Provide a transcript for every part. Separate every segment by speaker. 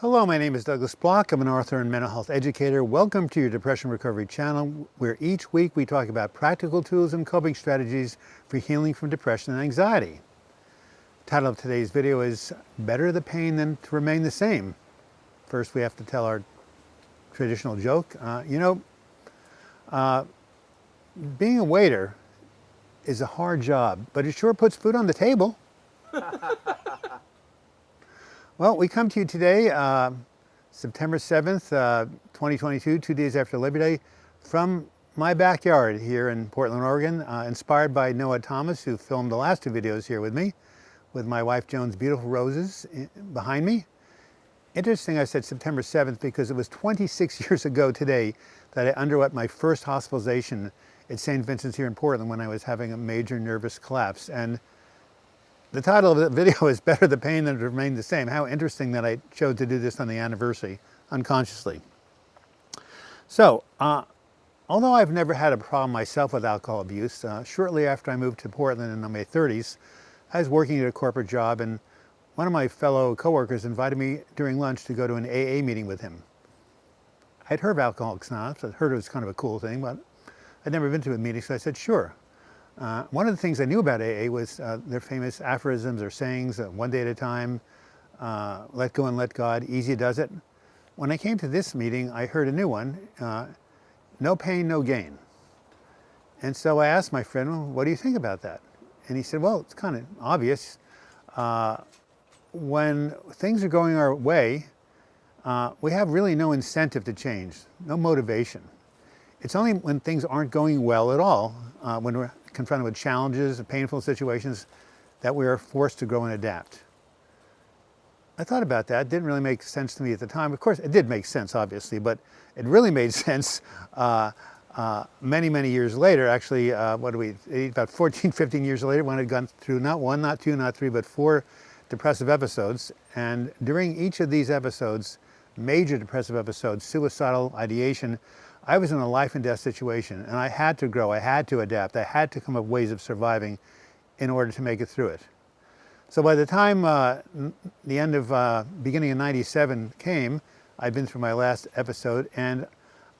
Speaker 1: Hello, my name is Douglas Bloch. I'm an author and mental health educator. Welcome to your Depression Recovery channel, where each week we talk about practical tools and coping strategies for healing from depression and anxiety. The title of today's video is Better the Pain Than to Remain the Same. First, we have to tell our traditional joke. Being a waiter is a hard job, but it sure puts food on the table. Well, we come to you today, September 7th, 2022, 2 days after Labor Day, from my backyard here in Portland, Oregon, inspired by Noah Thomas, who filmed the last two videos here with me, with my wife Joan's beautiful roses behind me. Interesting, I said September 7th because it was 26 years ago today that I underwent my first hospitalization at St. Vincent's here in Portland when I was having a major nervous collapse. And the title of the video is Better the Pain Than to Remain the Same. How interesting that I chose to do this on the anniversary, unconsciously. So, although I've never had a problem myself with alcohol abuse, shortly after I moved to Portland in my 30s, I was working at a corporate job, and one of my fellow coworkers invited me during lunch to go to an AA meeting with him. I'd heard of Alcoholics Anonymous. I'd heard it was kind of a cool thing, but I'd never been to a meeting, so I said, sure. One of the things I knew about AA was their famous aphorisms or sayings, one day at a time, let go and let God, easy does it. When I came to this meeting, I heard a new one, no pain, no gain. And so I asked my friend, well, what do you think about that? And he said, well, it's kind of obvious. When things are going our way, we have really no incentive to change, no motivation. It's only when things aren't going well at all, when we're confronted with challenges and painful situations, that we are forced to grow and adapt. I thought about that. It didn't really make sense to me at the time. Of course, it did make sense, obviously, but it really made sense many, many years later. Actually, about 14, 15 years later, when I'd gone through not one, not two, not three, but 4 depressive episodes. And during each of these episodes, major depressive episodes, suicidal ideation, I was in a life and death situation, and I had to grow, I had to adapt, I had to come up with ways of surviving in order to make it through it. So by the time the end of, beginning of 97 came, I'd been through my last episode, and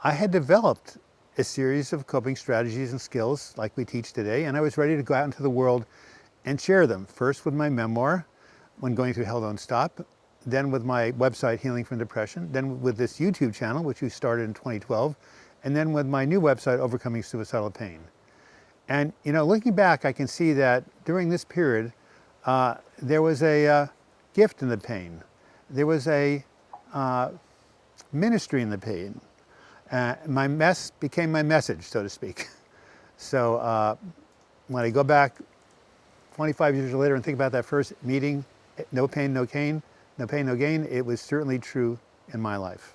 Speaker 1: I had developed a series of coping strategies and skills like we teach today, and I was ready to go out into the world and share them. First with my memoir, When Going Through Hell Don't Stop, then with my website, Healing from Depression, then with this YouTube channel, which we started in 2012, and then with my new website, Overcoming Suicidal Pain. And, looking back, I can see that during this period, there was a gift in the pain. There was a ministry in the pain. My mess became my message, so to speak. So when I go back 25 years later and think about that first meeting, no pain, no gain, no pain, no gain, it was certainly true in my life.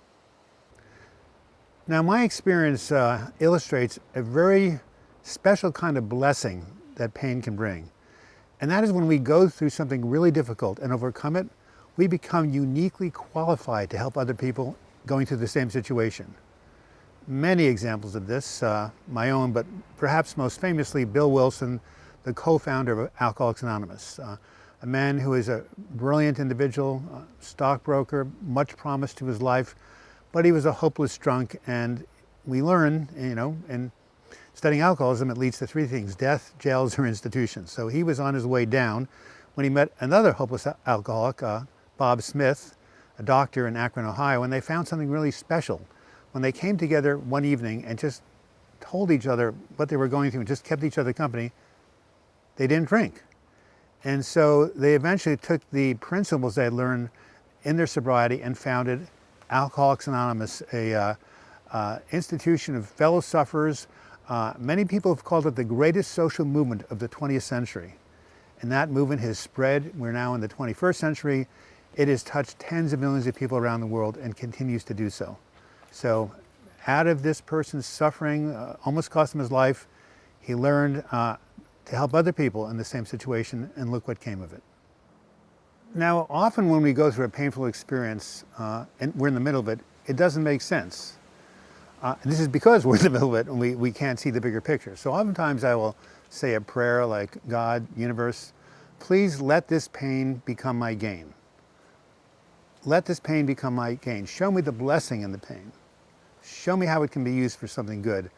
Speaker 1: Now, my experience illustrates a very special kind of blessing that pain can bring. And that is when we go through something really difficult and overcome it, we become uniquely qualified to help other people going through the same situation. Many examples of this, my own, but perhaps most famously, Bill Wilson, the co-founder of Alcoholics Anonymous. A man who is a brilliant individual, stockbroker, much promise to his life, but he was a hopeless drunk. And we learn, in studying alcoholism, it leads to 3 things: death, jails, or institutions. So he was on his way down when he met another hopeless alcoholic, Bob Smith, a doctor in Akron, Ohio, and they found something really special. When they came together one evening and just told each other what they were going through and just kept each other company, they didn't drink. And so they eventually took the principles they had learned in their sobriety and founded Alcoholics Anonymous, a institution of fellow sufferers. Many people have called it the greatest social movement of the 20th century. And that movement has spread. We're now in the 21st century. It has touched tens of millions of people around the world and continues to do so. So out of this person's suffering, almost cost him his life, he learned to help other people in the same situation, and look what came of it. Now, often when we go through a painful experience, and we're in the middle of it, it doesn't make sense. This is because we're in the middle of it and we can't see the bigger picture. So oftentimes I will say a prayer like, God, universe, please let this pain become my gain. let this pain become my gain. Show me the blessing in the pain. Show me how it can be used for something good.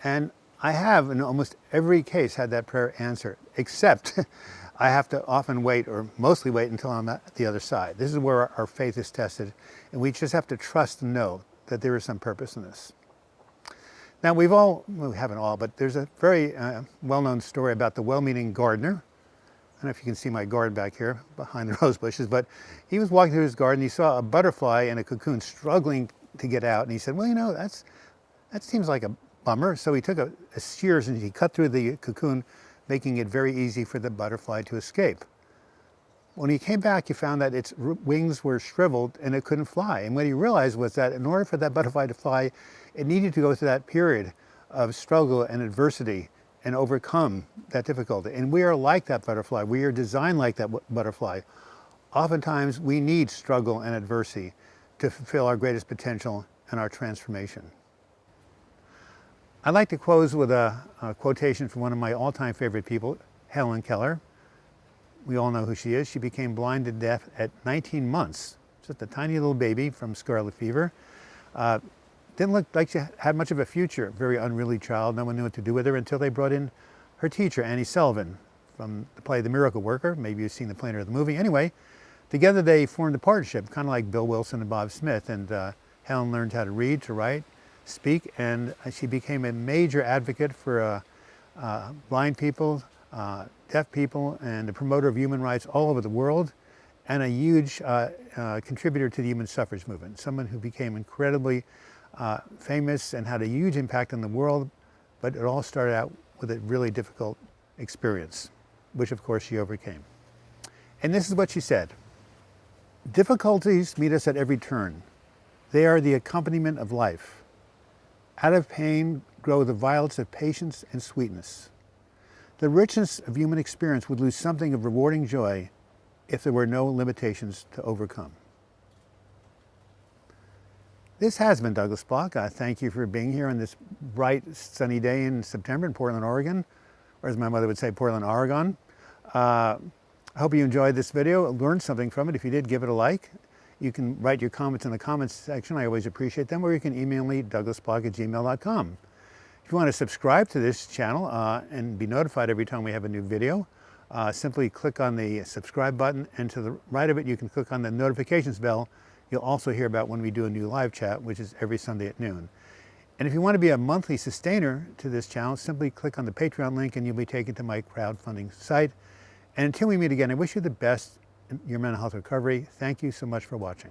Speaker 1: And I have, in almost every case, had that prayer answered, except I have to often wait, or mostly wait, until I'm at the other side. This is where our faith is tested, and we just have to trust and know that there is some purpose in this. Now, we haven't all, but there's a very well-known story about the well-meaning gardener. I don't know if you can see my garden back here behind the rose bushes, but he was walking through his garden. He saw a butterfly in a cocoon struggling to get out, and he said, well, you know, that seems like a bummer. So he took a shears and he cut through the cocoon, making it very easy for the butterfly to escape. When he came back, he found that its wings were shriveled and it couldn't fly. And what he realized was that in order for that butterfly to fly, it needed to go through that period of struggle and adversity and overcome that difficulty. And we are like that butterfly. We are designed like that butterfly. Oftentimes, we need struggle and adversity to fulfill our greatest potential and our transformation. I'd like to close with a quotation from one of my all-time favorite people, Helen Keller. We all know who she is. She became blind and deaf at 19 months, just a tiny little baby from scarlet fever. Didn't look like she had much of a future, very unruly child. No one knew what to do with her until they brought in her teacher, Annie Sullivan, from the play The Miracle Worker. Maybe you've seen the play or the movie. Anyway, together they formed a partnership, kind of like Bill Wilson and Bob Smith. And Helen learned how to read, to write, speak, and she became a major advocate for blind people, deaf people, and a promoter of human rights all over the world, and a huge contributor to the human suffrage movement. Someone who became incredibly famous and had a huge impact on the world, but it all started out with a really difficult experience, which of course she overcame. And this is what she said: "Difficulties meet us at every turn. They are the accompaniment of life. Out of pain grow the violets of patience and sweetness. The richness of human experience would lose something of rewarding joy if there were no limitations to overcome." This has been Douglas Bloch. Thank you for being here on this bright, sunny day in September in Portland, Oregon, or as my mother would say, Portland, Oregon. I hope you enjoyed this video, learned something from it. If you did, give it a like. You can write your comments in the comments section. I always appreciate them, or you can email me, douglasbloch@gmail.com. If you want to subscribe to this channel and be notified every time we have a new video, simply click on the subscribe button, and to the right of it, you can click on the notifications bell. You'll also hear about when we do a new live chat, which is every Sunday at noon. And if you want to be a monthly sustainer to this channel, simply click on the Patreon link and you'll be taken to my crowdfunding site. And until we meet again, I wish you the best in your mental health recovery. Thank you so much for watching.